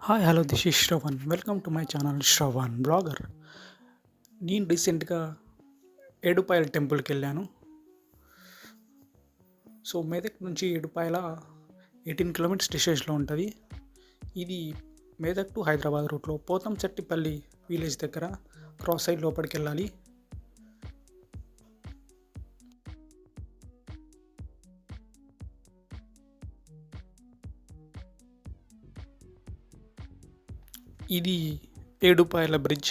Hi hello this is Shravan welcome to my channel Shravan blogger. నేను రీసెంట్గా ఏడుపాయల టెంపుల్కి వెళ్ళాను. సో మెదక్ నుంచి ఏడుపాయల 18 కిలోమీటర్స్ డిస్టెన్స్లో ఉంటుంది. ఇది మెదక్ టు హైదరాబాద్ రూట్లో పోతంచెట్టిపల్లి విలేజ్ దగ్గర క్రాస్ సైడ్ లోపలికి వెళ్ళాలి. ఇది ఏడుపాయల బ్రిడ్జ్.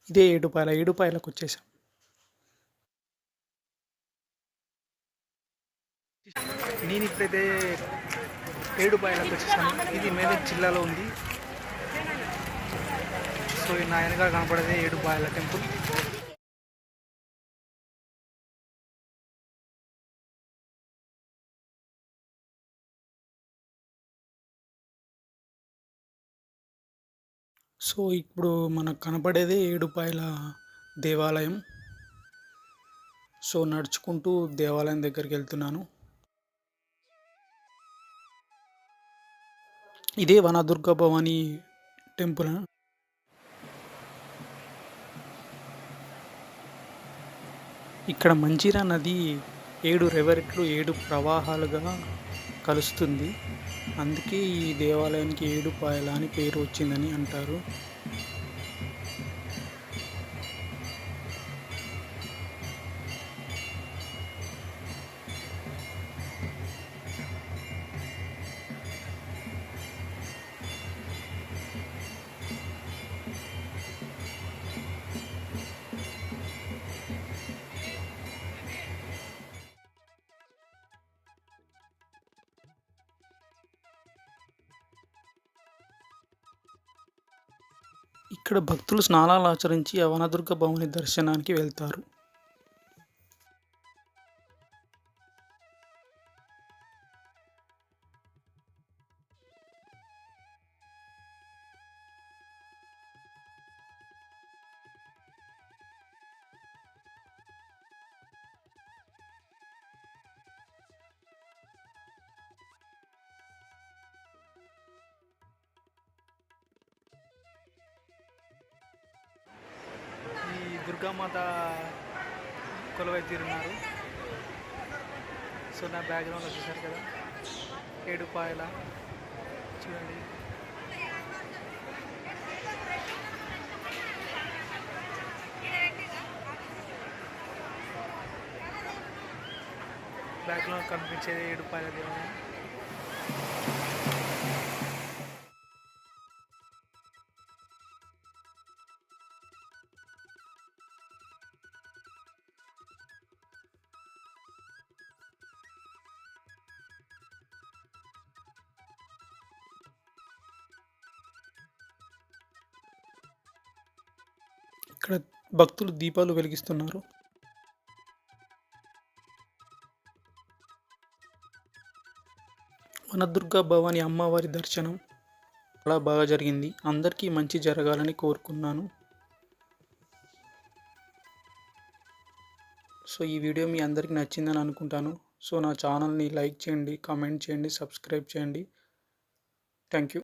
ఇదే ఏడుపాయలకు వచ్చేసాం. నేను ఇప్పుడైతే ఏడుపాయలకు వచ్చేసాను. ఇది మెదక్ జిల్లాలో ఉంది. సో నా వెనకాల కనపడేది ఏడుపాయల టెంపుల్. సో ఇప్పుడు మనకు కనపడేదే ఏడుపాయల దేవాలయం. సో నడుచుకుంటూ దేవాలయం దగ్గరికి వెళ్తున్నాను. ఇదే వనదుర్గ భవాని టెంపుల్. ఇక్కడ మంజీరా నది 7 రెవరెట్లు 7 ప్రవాహాలుగా కలుస్తుంది. అందుకే ఈ దేవాలయానికి ఏడుపాయల అని పేరు వచ్చిందని అంటారు. ఇక్కడ భక్తులు స్నానాలు ఆచరించి ఆ వనదుర్గ భవాని దర్శనానికి వెళ్తారు. దుర్గామాత కొలువై తీరున్నారు. సో నా బ్యాక్గ్రౌండ్లో చూశారు కదా ఏడుపాయల చూడండి. బ్యాక్గ్రౌండ్ కనిపించేది ఏడుపాయల దేవాలయం. ఇక్కడ భక్తులు దీపాలు వెలిగిస్తున్నారు. వనదుర్గ భవాని అమ్మవారి దర్శనం చాలా బాగా జరిగింది. అందరికీ మంచి జరగాలని కోరుకున్నాను. సో ఈ వీడియో మీ అందరికీ నచ్చిందని అనుకుంటాను. సో నా ఛానల్ని లైక్ చేయండి, కామెంట్ చేయండి, సబ్స్క్రైబ్ చేయండి. Thank you.